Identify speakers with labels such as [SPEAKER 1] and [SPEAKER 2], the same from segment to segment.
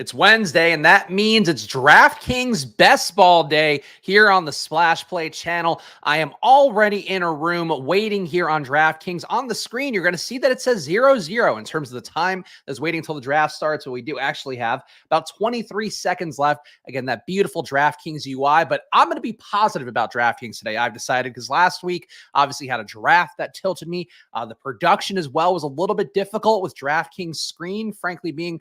[SPEAKER 1] It's Wednesday, and that means it's DraftKings Best Ball Day here on the Splash Play channel. I am already in a room waiting here on DraftKings. On the screen, you're going to see that it says 0-0 in terms of the time that's waiting until the draft starts. So we do actually have about 23 seconds left. Again, that beautiful DraftKings UI, but I'm going to be positive about DraftKings today. I've decided because last week, obviously had a draft that tilted me. The production as well was a little bit difficult with DraftKings screen, frankly, being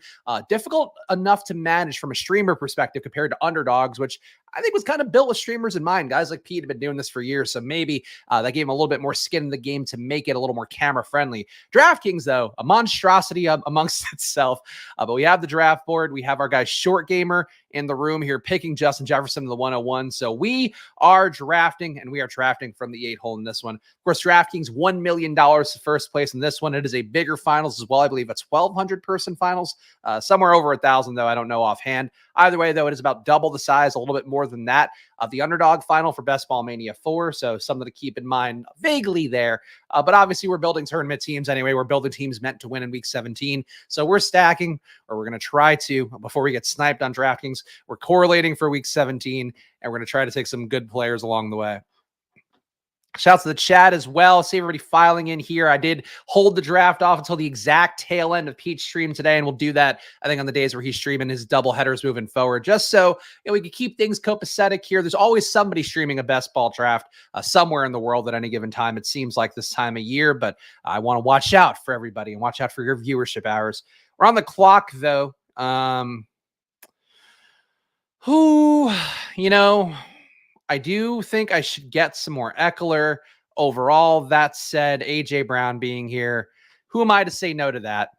[SPEAKER 1] difficult enough to manage from a streamer perspective compared to Underdogs, which I think was kind of built with streamers in mind. Guys like Pete have been doing this for years, so maybe that gave him a little bit more skin in the game to make it a little more camera friendly. DraftKings, though, a monstrosity amongst itself. But we have the draft board. We have our guy Short Gamer in the room here picking Justin Jefferson in the 101. So we are drafting, and we are drafting from the 8-hole in this one. Of course, DraftKings $1 million to first place in this one. It is a bigger finals as well. I believe a 1,200 person finals, somewhere over 1,000 though. I don't know offhand. Either way, though, it is about double the size, a little bit more than that of the Underdog final for Best Ball Mania 4. So something to keep in mind vaguely there. But obviously, we're building tournament teams anyway. We're building teams meant to win in week 17. So we're stacking, or we're going to try to, before we get sniped on DraftKings, we're correlating for week 17, and we're going to try to take some good players along the way. Shouts to the chat as well. See everybody filing in here. I did hold the draft off until the exact tail end of Pete's stream today, and we'll do that, I think, on the days where he's streaming his double headers moving forward, just so we can keep things copacetic here. There's always somebody streaming a best ball draft somewhere in the world at any given time. It seems like this time of year, but I want to watch out for everybody and watch out for your viewership hours. We're on the clock, though. I do think I should get some more Eckler overall. That said, AJ Brown being here, who am I to say no to that?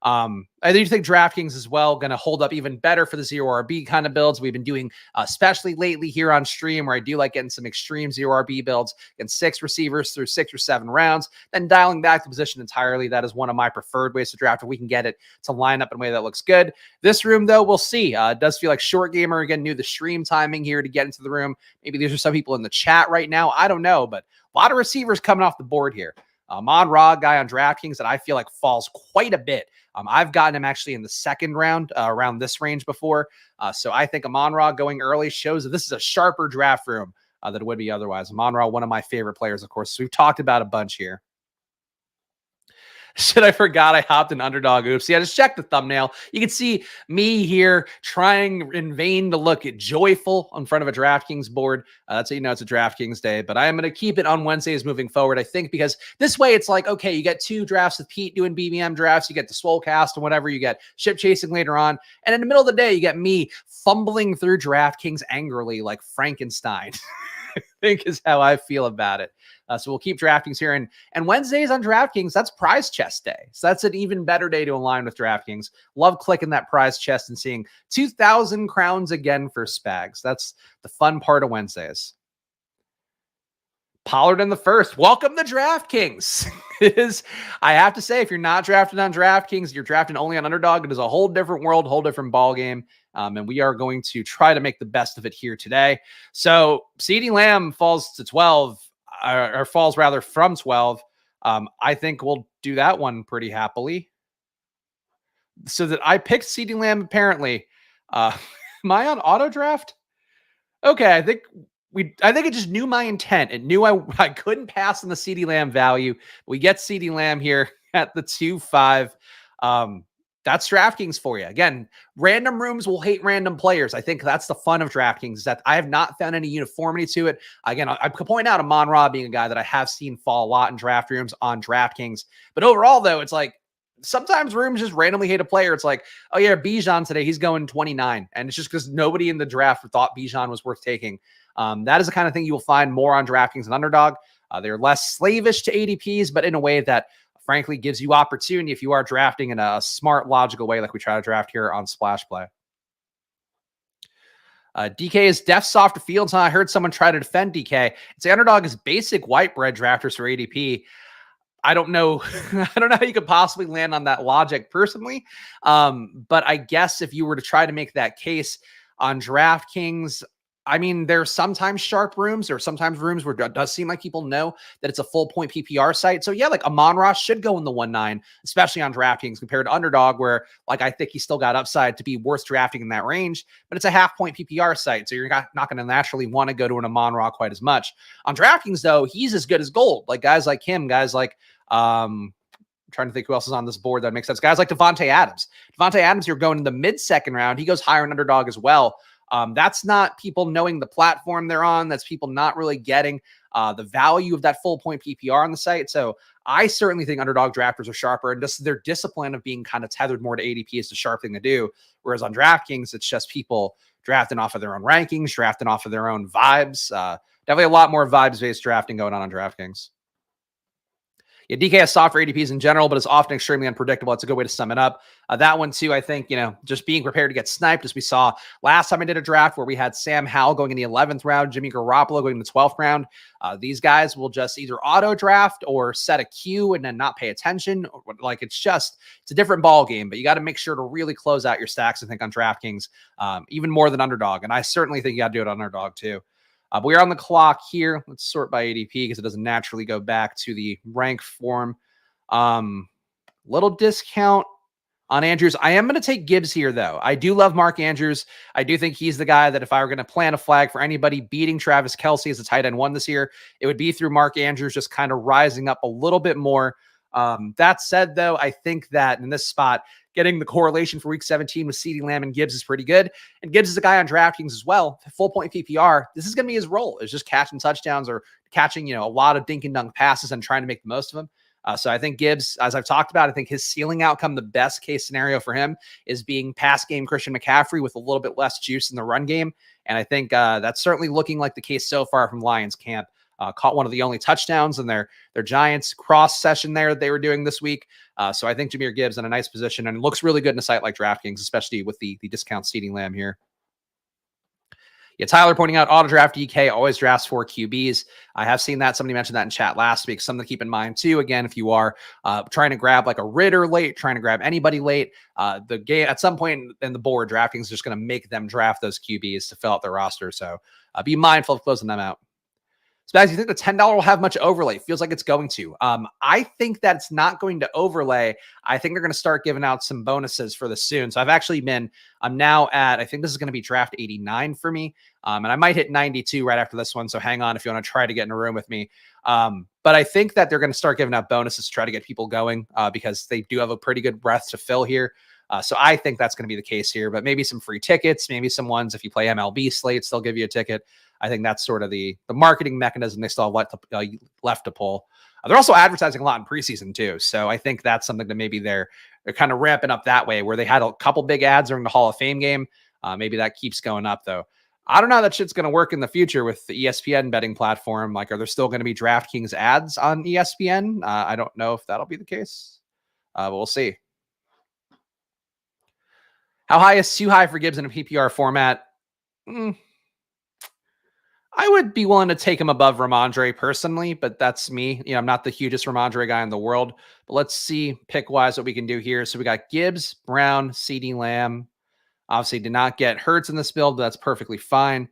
[SPEAKER 1] I do think DraftKings as well going to hold up even better for the 0RB kind of builds we've been doing, especially lately here on stream, where I do like getting some extreme 0RB builds in 6 receivers through 6 or 7 rounds, then dialing back the position entirely. That is one of my preferred ways to draft if we can get it to line up in a way that looks good. This room, though, we'll see. It does feel like Short Gamer again knew the stream timing here to get into the room. Maybe these are some people in the chat right now. I don't know, but a lot of receivers coming off the board here. Mon-Ra guy on DraftKings that I feel like falls quite a bit. I've gotten him actually in the second round, around this range before. So I think Mon-Ra going early shows that this is a sharper draft room than it would be otherwise. Mon-Ra, one of my favorite players, of course. So we've talked about a bunch here. Shit, I forgot I hopped in Underdog. Oops. Yeah, just check the thumbnail. You can see me here trying in vain to look joyful in front of a DraftKings board. That's how you know it's a DraftKings day. But I am going to keep it on Wednesdays moving forward, I think, because this way it's like, okay, you get 2 drafts with Pete doing BBM drafts. You get the Swolecast and whatever. You get ship chasing later on. And in the middle of the day, you get me fumbling through DraftKings angrily like Frankenstein. I think is how I feel about it. So we'll keep DraftKings here. And Wednesdays on DraftKings, that's prize chest day. So that's an even better day to align with DraftKings. Love clicking that prize chest and seeing 2,000 crowns again for Spags. That's the fun part of Wednesdays. Pollard in the first. Welcome to DraftKings. I have to say, if you're not drafted on DraftKings, you're drafted only on Underdog. It is a whole different world, whole different ball game. And we are going to try to make the best of it here today. So CeeDee Lamb falls to 12, or falls rather from 12. I think we'll do that one pretty happily. So that I picked CeeDee Lamb apparently. Am I on auto draft? Okay, I think it just knew my intent. It knew I couldn't pass on the CeeDee Lamb value. We get CeeDee Lamb here at the 2-5. That's DraftKings for you. Again, random rooms will hate random players. I think that's the fun of DraftKings, is that I have not found any uniformity to it. Again, I could point out Mon-Ra being a guy that I have seen fall a lot in draft rooms on DraftKings. But overall, though, it's like sometimes rooms just randomly hate a player. It's like, oh yeah, Bijan today, he's going 29. And it's just because nobody in the draft thought Bijan was worth taking. That is the kind of thing you will find more on DraftKings and Underdog. They're less slavish to ADPs, but in a way that frankly gives you opportunity if you are drafting in a smart, logical way like we try to draft here on Splash Play. DK is def softer fields. I heard someone try to defend DK. It's Underdog is basic white bread drafters for ADP. I don't know. I don't know how you could possibly land on that logic personally. But I guess if you were to try to make that case on DraftKings, I mean, there's sometimes sharp rooms. There are sometimes rooms where it does seem like people know that it's a full point PPR site. So yeah, like Amon-Ra should go in the 1.9, especially on DraftKings compared to Underdog, where like I think he's still got upside to be worth drafting in that range, but it's a half point PPR site. So you're not going to naturally want to go to an Amon-Ra quite as much. On DraftKings, though, he's as good as gold. Like guys like him, guys like I'm trying to think who else is on this board that makes sense. Guys like Devontae Adams. Devontae Adams, you're going in the mid-second round. He goes higher in Underdog as well. That's not people knowing the platform they're on. That's people not really getting the value of that full point PPR on the site. So I certainly think Underdog drafters are sharper, and just their discipline of being kind of tethered more to ADP is the sharp thing to do. Whereas on DraftKings, it's just people drafting off of their own rankings, drafting off of their own vibes. Definitely a lot more vibes-based drafting going on DraftKings. Yeah, DK has softer ADPs in general, but is often extremely unpredictable. That's a good way to sum it up. That one, too, I think, just being prepared to get sniped, as we saw last time I did a draft where we had Sam Howell going in the 11th round, Jimmy Garoppolo going in the 12th round. These guys will just either auto draft or set a queue and then not pay attention. Like it's a different ball game, but you got to make sure to really close out your stacks, I think, on DraftKings, even more than Underdog. And I certainly think you got to do it on Underdog, too. But we are on the clock here. Let's sort by ADP because it doesn't naturally go back to the rank form. Little discount on Andrews. I am going to take Gibbs here, though. I do love Mark Andrews. I do think he's the guy that if I were going to plant a flag for anybody beating Travis Kelce as a tight end 1 this year, it would be through Mark Andrews just kind of rising up a little bit more. That said, though, I think that in this spot, getting the correlation for week 17 with CeeDee Lamb and Gibbs is pretty good. And Gibbs is a guy on DraftKings as well. Full point PPR. This is going to be his role. It's just catching touchdowns or catching, a lot of dink and dunk passes and trying to make the most of them. So I think Gibbs, as I've talked about, I think his ceiling outcome, the best case scenario for him is being pass game Christian McCaffrey with a little bit less juice in the run game. And I think that's certainly looking like the case so far from Lions camp. Caught one of the only touchdowns in their Giants cross session there that they were doing this week. So I think Jahmyr Gibbs in a nice position and looks really good in a site like DraftKings, especially with the discount CeeDee Lamb here. Yeah, Tyler pointing out auto draft DK always drafts 4 QBs. I have seen that. Somebody mentioned that in chat last week. Something to keep in mind too. Again, if you are trying to grab like a Ritter late, trying to grab anybody late, the game at some point in the board, DraftKings is just going to make them draft those QBs to fill out their roster. So be mindful of closing them out. Spags, you think the $10 will have much overlay? Feels like it's going to. I think that it's not going to overlay. I think they're going to start giving out some bonuses for this soon. So I'm now at, I think this is going to be draft 89 for me. And I might hit 92 right after this one. So hang on if you want to try to get in a room with me. But I think that they're going to start giving out bonuses to try to get people going because they do have a pretty good breadth to fill here. So I think that's going to be the case here, but maybe some free tickets, maybe some ones, if you play MLB slates, they'll give you a ticket. I think that's sort of the marketing mechanism they still have left to pull. They're also advertising a lot in preseason too. So I think that's something that maybe they're kind of ramping up that way where they had a couple big ads during the Hall of Fame game. Maybe that keeps going up though. I don't know how that shit's going to work in the future with the ESPN betting platform. Like, are there still going to be DraftKings ads on ESPN? I don't know if that'll be the case, but we'll see. How high is too high for Gibbs in a PPR format? I would be willing to take him above Ramondre personally, but that's me. I'm not the hugest Ramondre guy in the world, but let's see pick-wise what we can do here. So we got Gibbs, Brown, CeeDee Lamb. Obviously did not get Hurts in this build, but that's perfectly fine.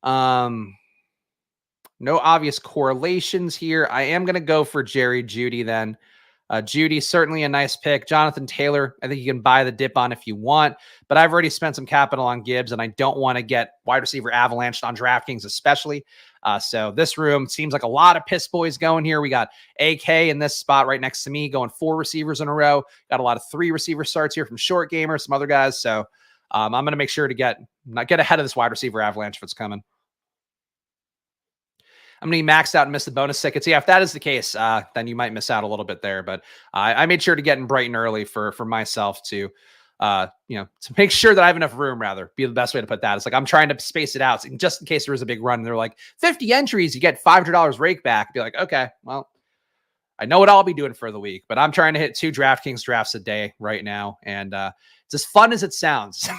[SPEAKER 1] No obvious correlations here. I am going to go for Jerry Jeudy then. Judy, certainly a nice pick. Jonathan Taylor, I think you can buy the dip on if you want, but I've already spent some capital on Gibbs, and I don't want to get wide receiver avalanched on DraftKings especially. So this room seems like a lot of piss boys going here. We got AK in this spot right next to me going 4 receivers in a row. Got a lot of 3 receiver starts here from Short Gamer, some other guys. So I'm going to make sure to not get ahead of this wide receiver avalanche if it's coming. I'm going to be maxed out and miss the bonus tickets. Yeah, if that is the case, then you might miss out a little bit there. But I made sure to get in bright and early for myself to make sure that I have enough room, rather, be the best way to put that. It's like I'm trying to space it out just in case there is a big run. And they're like, 50 entries, you get $500 rake back. Be like, okay, well, I know what I'll be doing for the week, but I'm trying to hit 2 DraftKings drafts a day right now. And it's as fun as it sounds.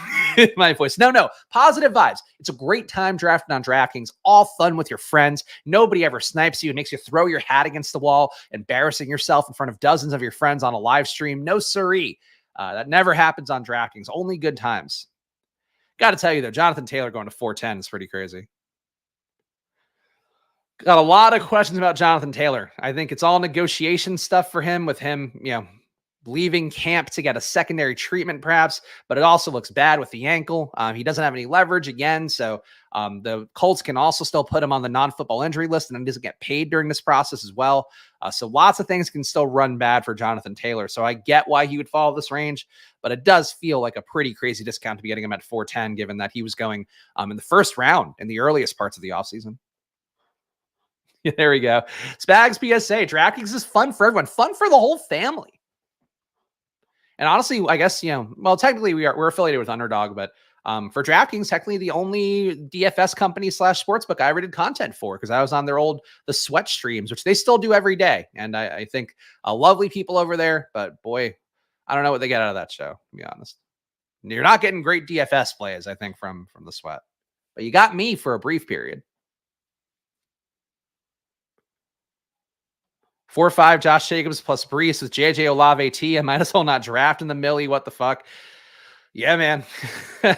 [SPEAKER 1] My voice. No, positive vibes. It's a great time drafting on DraftKings. All fun with your friends. Nobody ever snipes you and makes you throw your hat against the wall, embarrassing yourself in front of dozens of your friends on a live stream. No siree. That never happens on DraftKings. Only good times. Got to tell you, though, Jonathan Taylor going to 410 is pretty crazy. Got a lot of questions about Jonathan Taylor. I think it's all negotiation stuff for him, with him, leaving camp to get a secondary treatment perhaps, but it also looks bad with the ankle. He doesn't have any leverage again. So the Colts can also still put him on the non-football injury list, and he doesn't get paid during this process as well. So lots of things can still run bad for Jonathan Taylor. So I get why he would follow this range, but it does feel like a pretty crazy discount to be getting him at 410, given that he was going in the first round in the earliest parts of the offseason. There we go. Spags PSA. DraftKings is fun for everyone. Fun for the whole family. And honestly, I guess, well, technically we're affiliated with Underdog, but for DraftKings, technically the only DFS company / sportsbook I ever did content for, because I was on the sweat streams, which they still do every day. And I think lovely people over there, but boy, I don't know what they get out of that show, to be honest. You're not getting great DFS plays, I think, from the sweat, but you got me for a brief period. 4-5 Josh Jacobs plus Brees with JJ Olave T. I might as well not draft in the Millie. What the fuck? Yeah, man.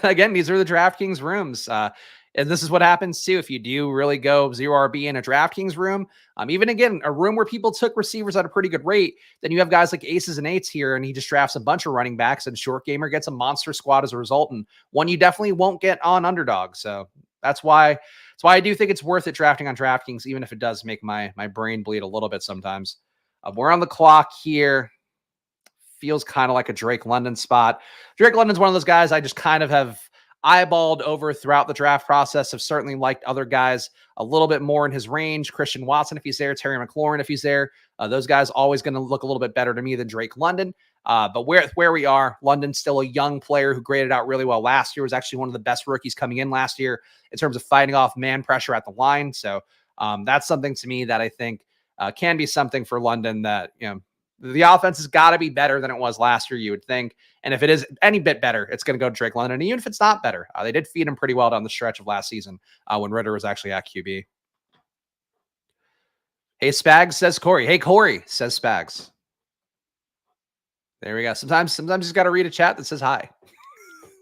[SPEAKER 1] Again, these are the DraftKings rooms. And this is what happens too if you do really go 0 RB in a DraftKings room. Even again, a room where people took receivers at a pretty good rate, then you have guys like aces and eights here, and he just drafts a bunch of running backs, and Short Gamer gets a monster squad as a result, and one you definitely won't get on Underdog. So that's why I do think it's worth it drafting on DraftKings, even if it does make my brain bleed a little bit sometimes. We're on the clock here. Feels kind of like a Drake London spot. Drake London's one of those guys I just kind of have eyeballed over throughout the draft process. Have certainly liked other guys a little bit more in his range. Christian Watson, if he's there, Terry McLaurin, if he's there. Those guys always going to look a little bit better to me than Drake London. But where we are, London's still a young player who graded out really well last year, was actually one of the best rookies coming in last year in terms of fighting off man pressure at the line. So that's something to me that I think can be something for London, that, the offense has got to be better than it was last year, you would think. And if it is any bit better, it's going to go to Drake London. And even if it's not better, they did feed him pretty well down the stretch of last season when Ritter was actually at QB. Hey, Spags, says Corey. Hey, Corey, says Spags. There we go. Sometimes you just got to read a chat that says hi.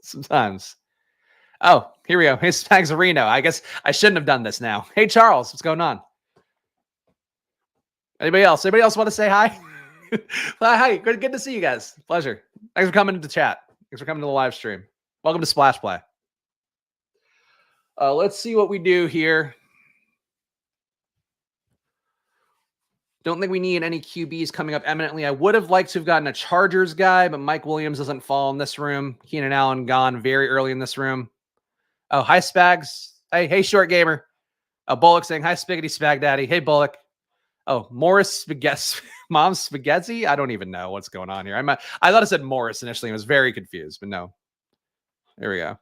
[SPEAKER 1] Sometimes. Oh, here we go. Hey, Spags Reno. I guess I shouldn't have done this now. Hey, Charles, what's going on? Anybody else? Anybody else want to say hi? Hi, good to see you guys. Pleasure. Thanks for coming to chat. Thanks for coming to the live stream. Welcome to Splash Play. Let's see what we do here. Don't think we need any QBs coming up eminently. I would have liked to have gotten a Chargers guy, but Mike Williams doesn't fall in this room. Keenan Allen gone very early in this room. Oh, hi, Spags. Hey, Short Gamer. Bullock saying, hi, Spiggity Spag Daddy. Hey, Bullock. Oh, Morris Spaghetti. Mom's Spaghetti? I don't even know what's going on here. I thought it said Morris initially. I was very confused, but no. There we go.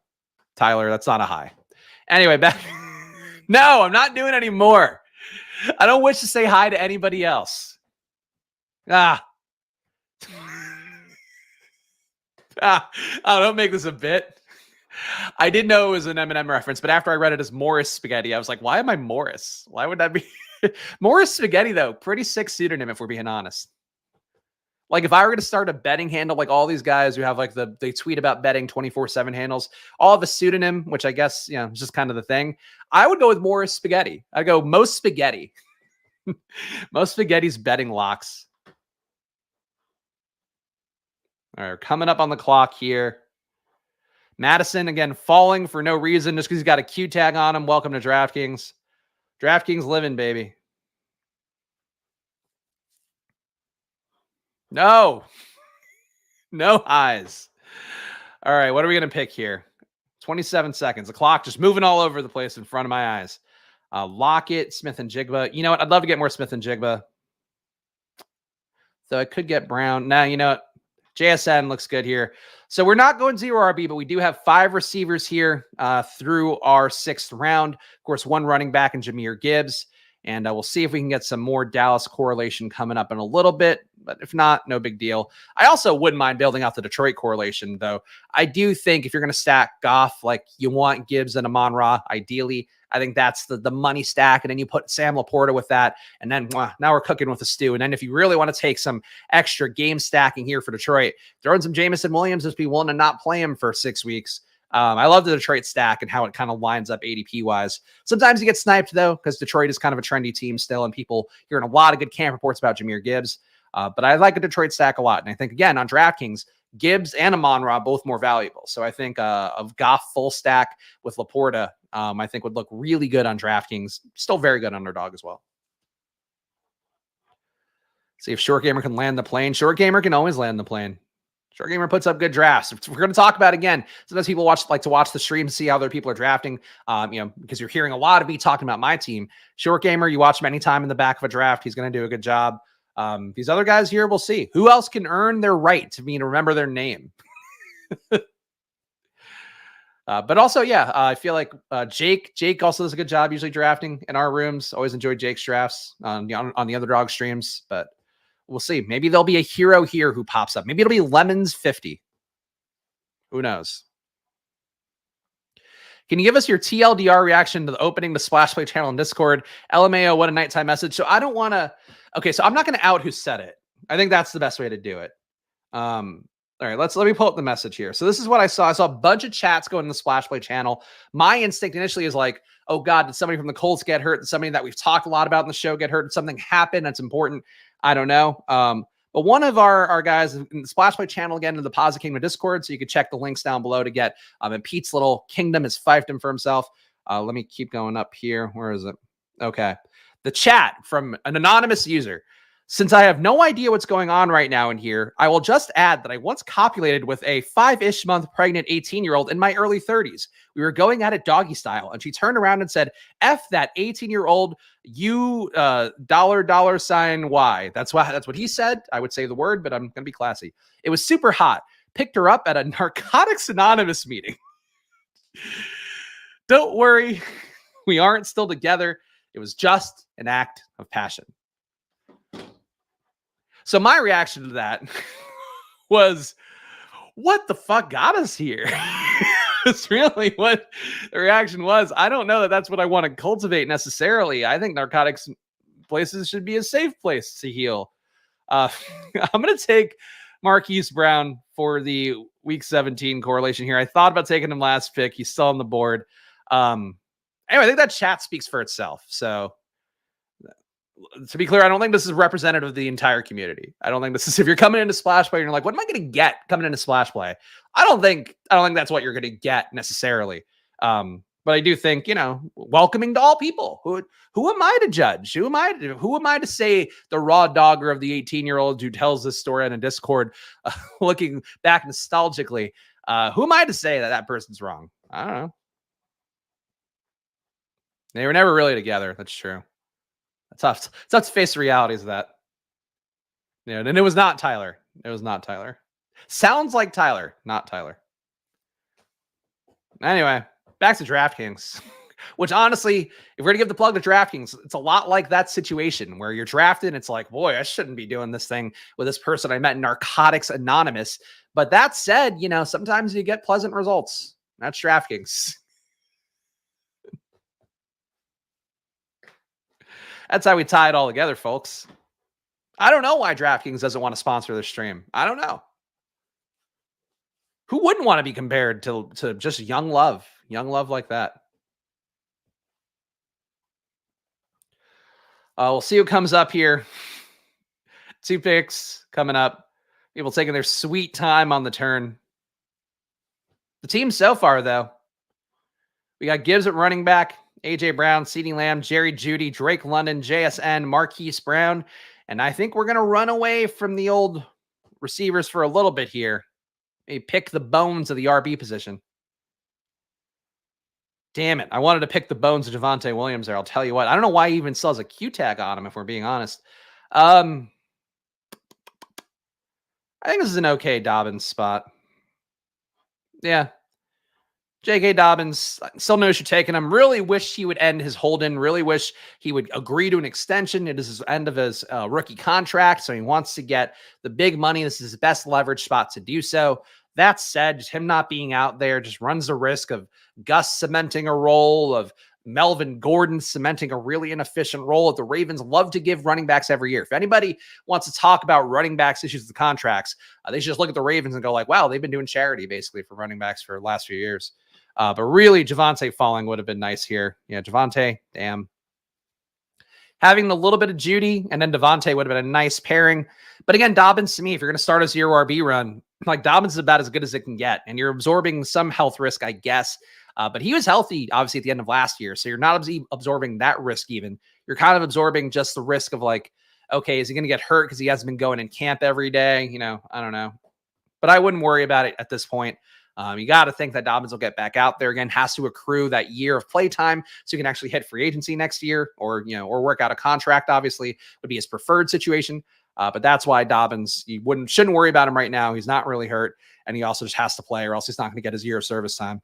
[SPEAKER 1] Tyler, that's not a hi. Anyway, back. No, I'm not doing any more. I don't wish to say hi to anybody else. Oh, don't make this a bit. I did know it was an Eminem reference, but after I read it as Morris Spaghetti, I was like, why am I Morris? Why would that be? Morris Spaghetti, though, pretty sick pseudonym if we're being honest. Like if I were going to start a betting handle, like all these guys who have like they tweet about betting 24/7 handles, all of a pseudonym, which I guess, is just kind of the thing. I would go with Morris Spaghetti. I'd go Most Spaghetti. Most Spaghetti's betting locks. All right, coming up on the clock here. Madison, again, falling for no reason, just because he's got a Q tag on him. Welcome to DraftKings. DraftKings living, baby. No highs. All right, what are we going to pick here? 27 seconds. The clock just moving all over the place in front of my eyes. Lockett, Smith and Jigba. You know what? I'd love to get more Smith and Jigba. So I could get Brown. Now, you know what? JSN looks good here. So we're not going 0 RB, but we do have 5 receivers here through our 6th round. Of course, 1 running back in Jahmyr Gibbs. And we'll see if we can get some more Dallas correlation coming up in a little bit. But if not, no big deal. I also wouldn't mind building out the Detroit correlation, though. I do think if you're going to stack Goff, like you want Gibbs and Amon-Ra, ideally. I think that's the money stack. And then you put Sam Laporta with that. And then now we're cooking with a stew. And then if you really want to take some extra game stacking here for Detroit, throw in some Jameson Williams, just be willing to not play him for 6 weeks. I love the Detroit stack and how it kind of lines up ADP wise. Sometimes you get sniped though, because Detroit is kind of a trendy team still, and people hearing a lot of good camp reports about Jahmyr Gibbs. But I like a Detroit stack a lot. And I think, again, on DraftKings, Gibbs and Amon-Ra both more valuable. So I think of Goff full stack with Laporta, I think would look really good on DraftKings. Still very good Underdog as well. See if Short Gamer can land the plane. Short Gamer can always land the plane. Short Gamer puts up good drafts. We're going to talk about, again, sometimes people like to watch the stream to see how other people are drafting, because you're hearing a lot of me talking about my team. Short Gamer, you watch him anytime in the back of a draft. He's going to do a good job. These other guys here, we'll see. Who else can earn their right to remember their name? But also, I feel like Jake also does a good job usually drafting in our rooms. Always enjoyed Jake's drafts on the Underdog streams, but we'll see. Maybe there'll be a hero here who pops up. Maybe it'll be Lemons 50. Who knows? Can you give us your TLDR reaction to the opening the Splash Play channel in Discord? LMAO, what a nighttime message. So I don't want to... Okay, so I'm not going to out who said it. I think that's the best way to do it. All right, let me pull up the message here. So this is what I saw. I saw a bunch of chats going in the Splash Play channel. My instinct initially is like, oh God, did somebody from the Colts get hurt? Did somebody that we've talked a lot about in the show get hurt? Did something happen that's important? I don't know. But one of our guys in the Splash Play channel, again, in the Posit Kingdom Discord, so you can check the links down below to get and Pete's little kingdom has fifed him for himself. Let me keep going up here. Where is it? Okay. The chat from an anonymous user. Since I have no idea what's going on right now in here, I will just add that I once copulated with a 5-ish month pregnant 18-year-old in my early 30s. We were going at it doggy style, and she turned around and said, F that 18-year-old, you $$ Y. That's what he said. I would say the word, but I'm going to be classy. It was super hot. Picked her up at a Narcotics Anonymous meeting. Don't worry. We aren't still together. It was just an act of passion. So my reaction to that was, what the fuck got us here? It's really what the reaction was. I don't know that that's what I want to cultivate necessarily. I think narcotics places should be a safe place to heal. I'm going to take Marquise Brown for the week 17 correlation here. I thought about taking him last pick. He's still on the board. Anyway, I think that chat speaks for itself. So to be clear, I don't think this is representative of the entire community. I don't think this is, if you're coming into Splash Play and you're like, what am I going to get coming into Splash Play? I don't think that's what you're going to get necessarily. But I do think, welcoming to all people. Who am I to judge? Who am I to say the raw dogger of the 18-year-old who tells this story on a Discord, looking back nostalgically? Who am I to say that person's wrong? I don't know. They were never really together. That's true. It's tough to face the realities of that. And it was not Tyler. It was not Tyler. Sounds like Tyler, not Tyler. Anyway, back to DraftKings, which honestly, if we're going to give the plug to DraftKings, it's a lot like that situation where you're drafted and it's like, boy, I shouldn't be doing this thing with this person I met in Narcotics Anonymous. But that said, sometimes you get pleasant results. That's DraftKings. That's how we tie it all together, folks. I don't know why DraftKings doesn't want to sponsor this stream. I don't know. Who wouldn't want to be compared to just young love like that? We'll see what comes up here. 2 picks coming up. People taking their sweet time on the turn. The team so far, though, we got Gibbs at running back, AJ Brown, CeeDee Lamb, Jerry Jeudy, Drake London, JSN, Marquise Brown. And I think we're going to run away from the old receivers for a little bit here. Maybe pick the bones of the RB position. Damn it. I wanted to pick the bones of Javonte Williams there. I'll tell you what. I don't know why he even still has a Q tag on him, if we're being honest. I think this is an okay Dobbins spot. Yeah. JK Dobbins, still no issue taking him. Really wish he would end his hold-in. Really wish he would agree to an extension. It is his end of his rookie contract, so he wants to get the big money. This is his best leverage spot to do so. That said, just him not being out there just runs the risk of Gus cementing a role, of Melvin Gordon cementing a really inefficient role that the Ravens love to give running backs every year. If anybody wants to talk about running backs issues with the contracts, they should just look at the Ravens and go like, wow, they've been doing charity basically for running backs for the last few years. But really, Javonte falling would have been nice here. Yeah, Javonte, damn. Having a little bit of Judy and then Devontae would have been a nice pairing. But again, Dobbins, to me, if you're going to start a 0 RB run, like Dobbins is about as good as it can get. And you're absorbing some health risk, I guess. But he was healthy, obviously, at the end of last year. So you're not absorbing that risk even. You're kind of absorbing just the risk of like, okay, is he going to get hurt because he hasn't been going in camp every day? You know, I don't know. But I wouldn't worry about it at this point. You got to think that Dobbins will get back out there again, has to accrue that year of play time so you can actually hit free agency next year or, you know, or work out a contract, obviously would be his preferred situation. But that's why Dobbins, you shouldn't worry about him right now. He's not really hurt. And he also just has to play or else he's not going to get his year of service time.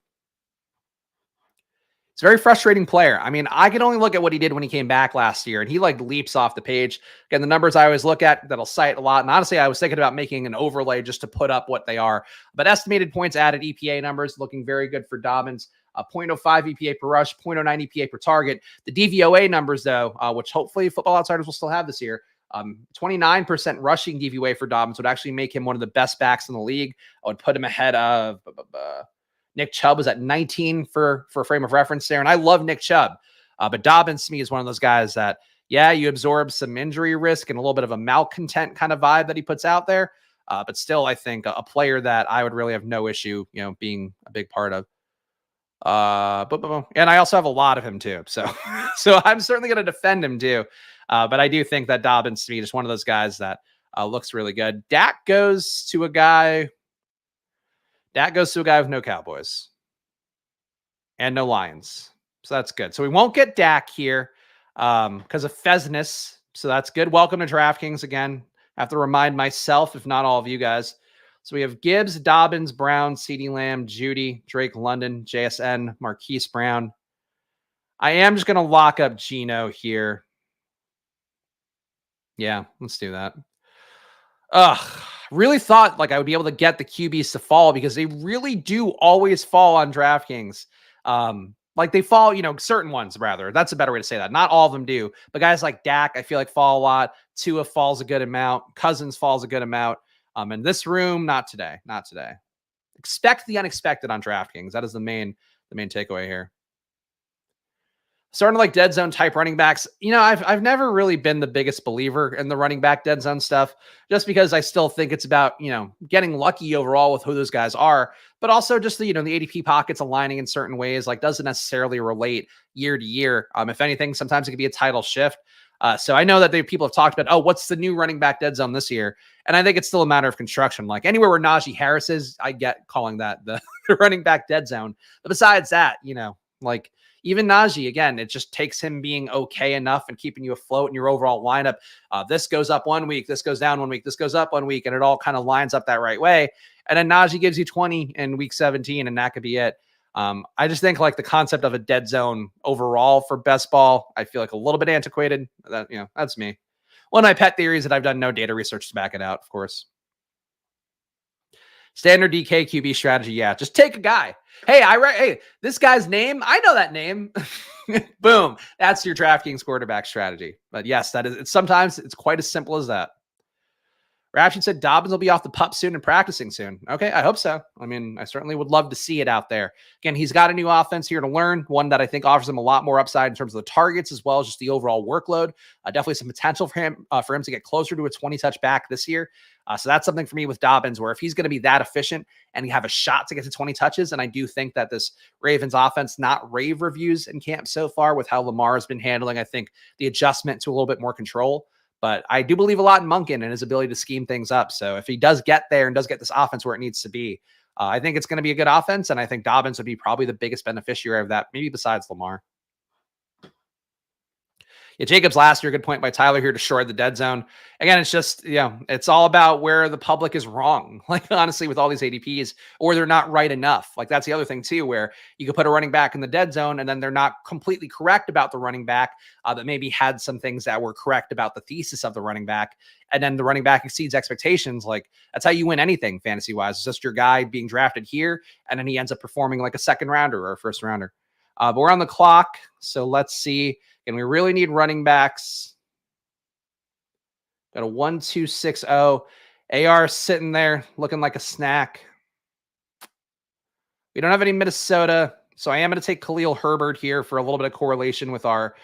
[SPEAKER 1] It's a very frustrating player. I mean, I can only look at what he did when he came back last year, and he like leaps off the page. Again, the numbers I always look at that'll cite a lot. And honestly, I was thinking about making an overlay just to put up what they are. But estimated points added EPA numbers looking very good for Dobbins. 0.05 EPA per rush, 0.09 EPA per target. The DVOA numbers, though, which hopefully Football Outsiders will still have this year, 29% rushing DVOA for Dobbins would actually make him one of the best backs in the league. I would put him ahead of Nick Chubb was at 19 for a frame of reference there. And I love Nick Chubb. But Dobbins to me is one of those guys that, yeah, you absorb some injury risk and a little bit of a malcontent kind of vibe that he puts out there. But still, I think a player that I would really have no issue, you know, being a big part of. And I also have a lot of him too. So I'm certainly going to defend him too. But I do think that Dobbins to me is one of those guys that looks really good. Dak goes to a guy with no Cowboys and no Lions. So that's good. So we won't get Dak here because of Fesness. So that's good. Welcome to DraftKings again. I have to remind myself, if not all of you guys. So we have Gibbs, Dobbins, Brown, CeeDee Lamb, Judy, Drake London, JSN, Marquise Brown. I am just going to lock up Geno here. Yeah, let's do that. Really thought like I would be able to get the QBs to fall because they really do always fall on DraftKings. Like they fall, you know, certain ones rather. That's a better way to say that. Not all of them do, but guys like Dak, I feel like fall a lot. Tua falls a good amount. Cousins falls a good amount. In this room, not today. Expect the unexpected on DraftKings. That is the main takeaway here. Starting to like dead zone type running backs. You know, I've never really been the biggest believer in the running back dead zone stuff, just because I still think it's about, you know, getting lucky overall with who those guys are, but also just the, you know, the ADP pockets aligning in certain ways, like doesn't necessarily relate year to year. If anything, sometimes it could be a title shift. So I know that people have talked about, oh, what's the new running back dead zone this year? And I think it's still a matter of construction. Like anywhere where Najee Harris is, I get calling that the running back dead zone. But besides that, you know, like even Najee, again, it just takes him being okay enough and keeping you afloat in your overall lineup. This goes up 1 week, this goes down 1 week, this goes up 1 week, and it all kind of lines up that right way. And then Najee gives you 20 in week 17, and that could be it. I just think like the concept of a dead zone overall for best ball, I feel like a little bit antiquated. That, you know, that's me. One of my pet theories that I've done no data research to back it out, of course. Standard DK QB strategy. Yeah, just take a guy. Hey, this guy's name, I know that name. Boom. That's your DraftKings quarterback strategy. But yes, sometimes it's quite as simple as that. Raption said Dobbins will be off the pup soon and practicing soon. Okay, I hope so. I mean, I certainly would love to see it out there. Again, he's got a new offense here to learn, one that I think offers him a lot more upside in terms of the targets as well as just the overall workload. Definitely some potential for him to get closer to a 20-touch back this year. So that's something for me with Dobbins, where if he's going to be that efficient and you have a shot to get to 20 touches, and I do think that this Ravens offense, not rave reviews in camp so far with how Lamar has been handling, I think, the adjustment to a little bit more control. But I do believe a lot in Monken and his ability to scheme things up. So if he does get there and does get this offense where it needs to be, I think it's going to be a good offense. And I think Dobbins would be probably the biggest beneficiary of that, maybe besides Lamar. Yeah, Jacobs last year, good point by Tyler here to short the dead zone. Again, it's just, you know, it's all about where the public is wrong. Like, honestly, with all these ADPs, or they're not right enough. Like, that's the other thing, too, where you could put a running back in the dead zone and then they're not completely correct about the running back that maybe had some things that were correct about the thesis of the running back. And then the running back exceeds expectations. Like, that's how you win anything fantasy wise. It's just your guy being drafted here, and then he ends up performing like a second rounder or a first rounder. But we're on the clock, so let's see. And we really need running backs. Got a 1-2-6-0. AR sitting there looking like a snack. We don't have any Minnesota, so I am going to take Khalil Herbert here for a little bit of correlation with our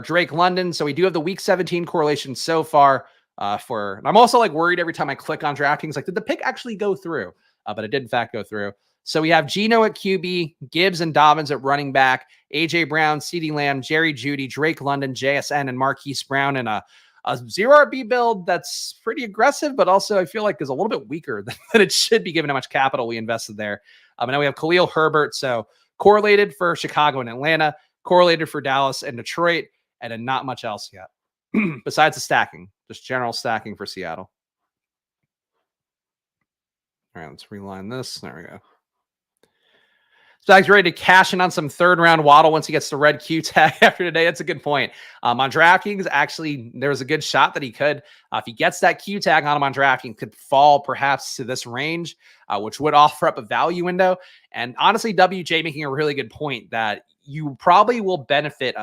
[SPEAKER 1] Drake London. So we do have the week 17 correlation so far. And I'm also like worried every time I click on DraftKings, like, did the pick actually go through? But it did in fact go through. So we have Geno at QB, Gibbs and Dobbins at running back, AJ Brown, CeeDee Lamb, Jerry Jeudy, Drake London, JSN, and Marquise Brown in a 0RB build that's pretty aggressive, but also I feel like is a little bit weaker than it should be given how much capital we invested there. And now we have Khalil Herbert. So correlated for Chicago and Atlanta, correlated for Dallas and Detroit, and then not much else yet. Besides the stacking, just general stacking for Seattle. All right, let's reline this. There we go. Spags ready to cash in on some third-round Waddle once he gets the red Q tag after today. That's a good point. On DraftKings, actually, there was a good shot that he could, if he gets that Q tag on him on DraftKings, could fall perhaps to this range, which would offer up a value window. And honestly, WJ making a really good point that you probably will benefit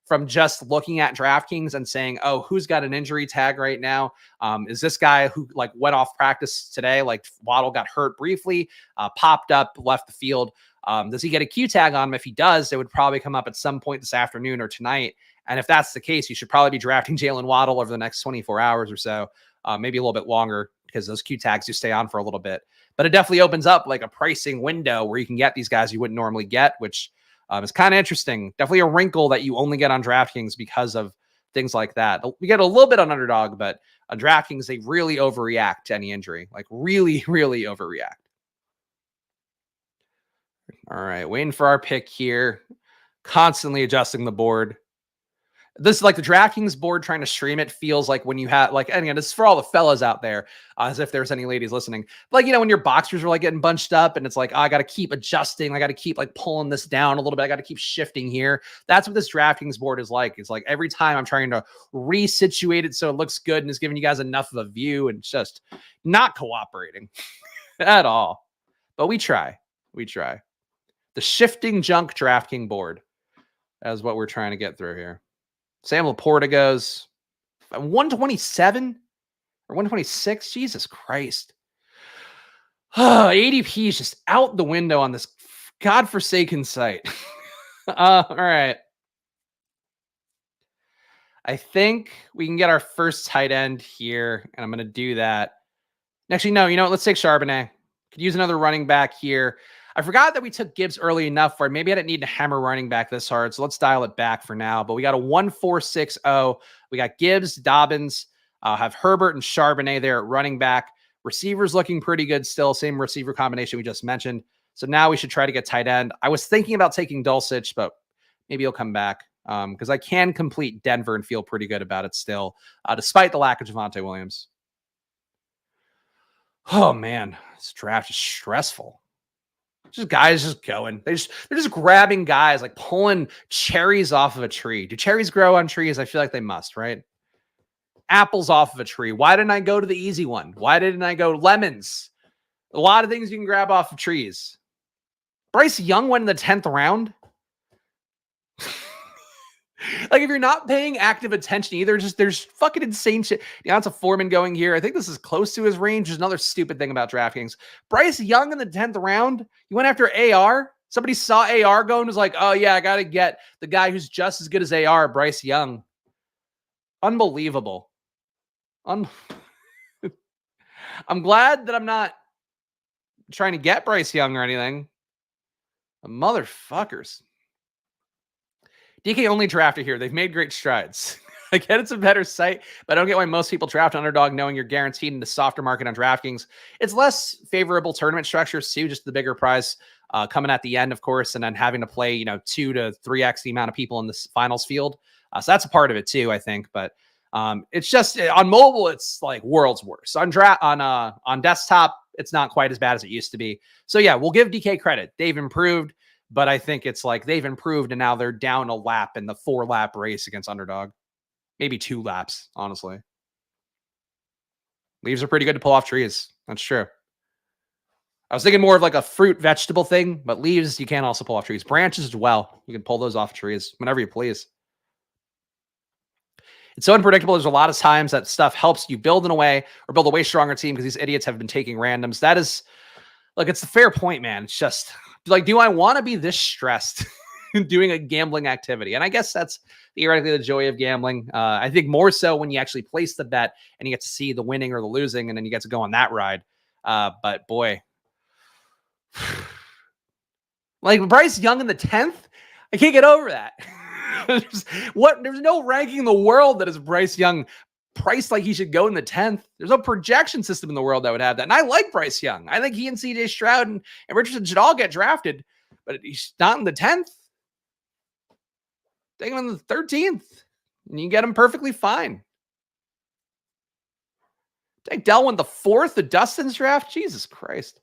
[SPEAKER 1] from just looking at DraftKings and saying, oh, who's got an injury tag right now? Is this guy who like went off practice today? Like Waddle got hurt briefly, popped up, left the field. Does he get a Q tag on him? If he does, it would probably come up at some point this afternoon or tonight. And if that's the case, you should probably be drafting Jaylen Waddle over the next 24 hours or so, maybe a little bit longer, because those Q tags do stay on for a little bit. But it definitely opens up like a pricing window where you can get these guys you wouldn't normally get, which is kind of interesting. Definitely a wrinkle that you only get on DraftKings because of things like that. We get a little bit on Underdog, but on DraftKings, they really overreact to any injury, like really, really overreact. All right, waiting for our pick here. Constantly adjusting the board. This is like the DraftKings board trying to stream it feels like when you have, like, and again, this is for all the fellas out there, as if there's any ladies listening. Like, you know, when your boxers are like getting bunched up and it's like, oh, I got to keep adjusting. I got to keep like pulling this down a little bit. I got to keep shifting here. That's what this DraftKings board is like. It's like every time I'm trying to resituate it so it looks good and is giving you guys enough of a view, and it's just not cooperating at all. But we try. We try. The shifting junk DraftKings board is what we're trying to get through here. Sam Laporta goes 127 or 126. Jesus Christ. ADP is just out the window on this godforsaken site. All right. I think we can get our first tight end here, and I'm going to do that. Actually, no, you know what? Let's take Charbonnet. Could use another running back here. I forgot that we took Gibbs early enough where maybe I didn't need to hammer running back this hard. So let's dial it back for now. But we got a 1-4-6-0. We got Gibbs, Dobbins, have Herbert and Charbonnet there at running back. Receivers looking pretty good still. Same receiver combination we just mentioned. So now we should try to get tight end. I was thinking about taking Dulcich, but maybe he'll come back because I can complete Denver and feel pretty good about it still, despite the lack of Javonte Williams. Oh, man. This draft is stressful. Just guys just going. They're just grabbing guys, like pulling cherries off of a tree. Do cherries grow on trees? I feel like they must, right? Apples off of a tree. Why didn't I go to the easy one? Why didn't I go lemons? A lot of things you can grab off of trees. Bryce Young went in the 10th round. Like, if you're not paying active attention either, there's fucking insane shit. Deonta Foreman going here. I think this is close to his range. There's another stupid thing about DraftKings. Bryce Young in the 10th round. You went after AR. Somebody saw AR go and was like, oh yeah, I got to get the guy who's just as good as AR, Bryce Young. Unbelievable. I'm glad that I'm not trying to get Bryce Young or anything. Motherfuckers. DK only drafted here. They've made great strides. I get it's a better site, but I don't get why most people draft Underdog knowing you're guaranteed in the softer market on DraftKings. It's less favorable tournament structures too, just the bigger prize coming at the end, of course, and then having to play, 2 to 3x the amount of people in this finals field. So that's a part of it too, I think. But it's just on mobile, it's like worlds worse. On desktop, it's not quite as bad as it used to be. So yeah, we'll give DK credit. They've improved. But I think it's like they've improved and now they're down a lap in the 4-lap race against Underdog. Maybe 2 laps, honestly. Leaves are pretty good to pull off trees. That's true. I was thinking more of like a fruit vegetable thing, but leaves you can also pull off trees. Branches as well. You can pull those off trees whenever you please. It's so unpredictable. There's a lot of times that stuff helps you build in a way or build a way stronger team because these idiots have been taking randoms. That is, like, it's a fair point, man. It's just like, do I want to be this stressed doing a gambling activity? And I guess that's theoretically the joy of gambling. I think more so when you actually place the bet and you get to see the winning or the losing, and then you get to go on that ride. But boy, like Bryce Young in the 10th, I can't get over that. There's no ranking in the world that is Bryce Young priced like he should go in the 10th. There's no projection system in the world that would have that. And I like Bryce Young. I think he and CJ Stroud and Richardson should all get drafted, but he's not in the 10th. Take him in the 13th, and you get him perfectly fine. Take Delwin the 4th, the Dustin's draft. Jesus Christ.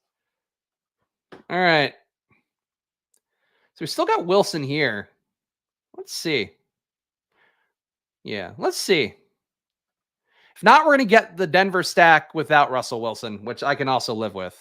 [SPEAKER 1] All right. So we still got Wilson here. Let's see. Yeah, let's see. If not, we're going to get the Denver stack without Russell Wilson, which I can also live with.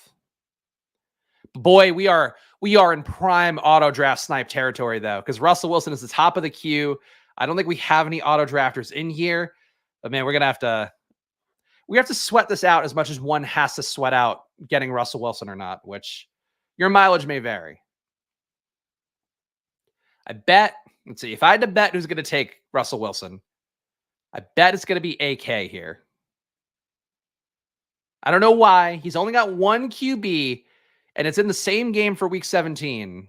[SPEAKER 1] Boy, we are in prime auto draft snipe territory, though, because Russell Wilson is the top of the queue. I don't think we have any auto drafters in here, but man, we have to sweat this out as much as one has to sweat out getting Russell Wilson or not, which your mileage may vary. I bet, let's see, if I had to bet who's going to take Russell Wilson, I bet it's going to be AK here. I don't know why. He's only got one QB, and it's in the same game for week 17.